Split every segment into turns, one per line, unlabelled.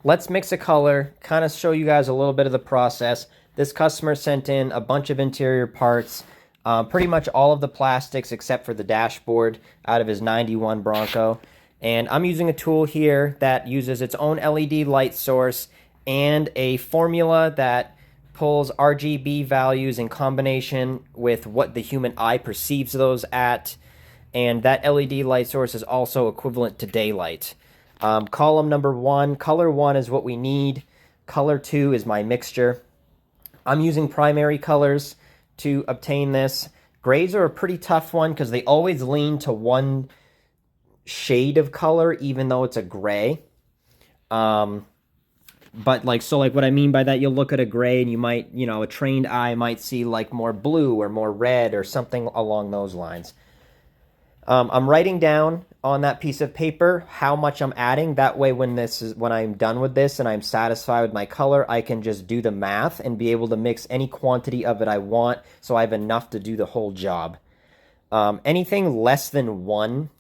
Let's mix a color, kind of show you guys a little bit of the process. This customer sent in a bunch of interior parts, pretty much all of the plastics except for the dashboard out of his 91 Bronco. And I'm using a tool here that uses its own LED light source and a formula that pulls RGB values in combination with what the human eye perceives those at. And that LED light source is also equivalent to daylight. Column number 1, color 1 is what we need. Color 2 is my mixture. I'm using primary colors to obtain this. Grays are a pretty tough one because they always lean to one shade of color, even though it's a gray. But what I mean by that, you'll look at a gray and you might, a trained eye might see like more blue or more red or something along those lines. I'm writing down on that piece of paper how much I'm adding. That way, when I'm done with this and I'm satisfied with my color, I can just do the math and be able to mix any quantity of it I want, so I have enough to do the whole job. Anything less than 1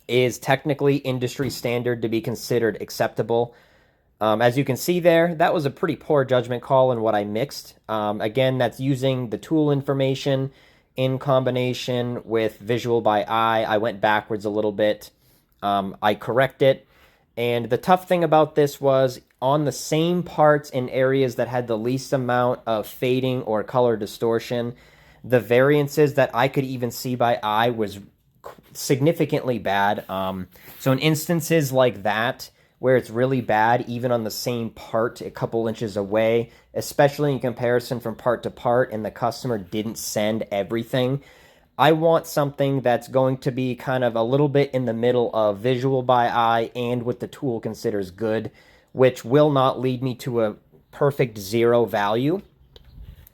is technically industry standard to be considered acceptable. As you can see there, that was a pretty poor judgment call in what I mixed. Again, that's using the tool information in combination with visual by eye. I went backwards a little bit. I correct it. And the tough thing about this was on the same parts in areas that had the least amount of fading or color distortion, the variances that I could even see by eye was significantly bad. So in instances like that, where it's really bad, even on the same part a couple inches away, especially in comparison from part to part, and the customer didn't send everything, I want something that's going to be kind of a little bit in the middle of visual by eye and what the tool considers good, which will not lead me to a perfect 0 value.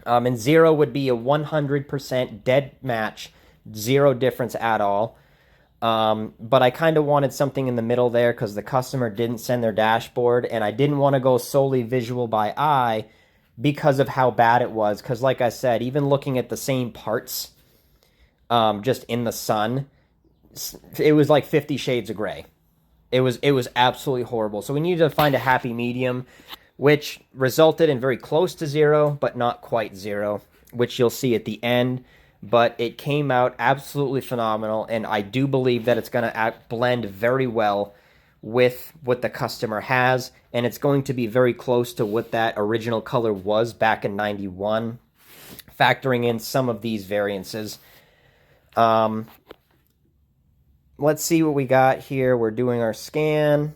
And 0 would be a 100% dead match, 0 difference at all. But I kind of wanted something in the middle there because the customer didn't send their dashboard, and I didn't want to go solely visual by eye because of how bad it was. Because like I said, even looking at the same parts, just in the sun, it was like 50 shades of gray. It was absolutely horrible. So we needed to find a happy medium, which resulted in very close to 0, but not quite 0, which you'll see at the end. But it came out absolutely phenomenal, and I do believe that it's going to blend very well with what the customer has, and it's going to be very close to what that original color was back in 91, factoring in some of these variances. Let's see what we got here. We're doing our scan.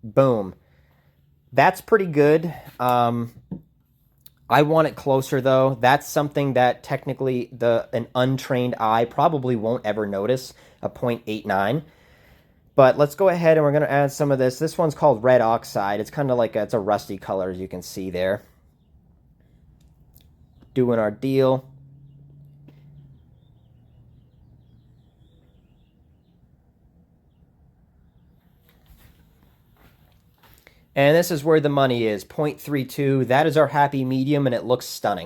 Boom. That's pretty good. I want it closer, though. That's something that technically an untrained eye probably won't ever notice, a 0.89. But let's go ahead and we're going to add some of this. This one's called red oxide. It's kind of like it's a rusty color, as you can see there. Doing our deal. And this is where the money is, 0.32. That is our happy medium, and it looks stunning.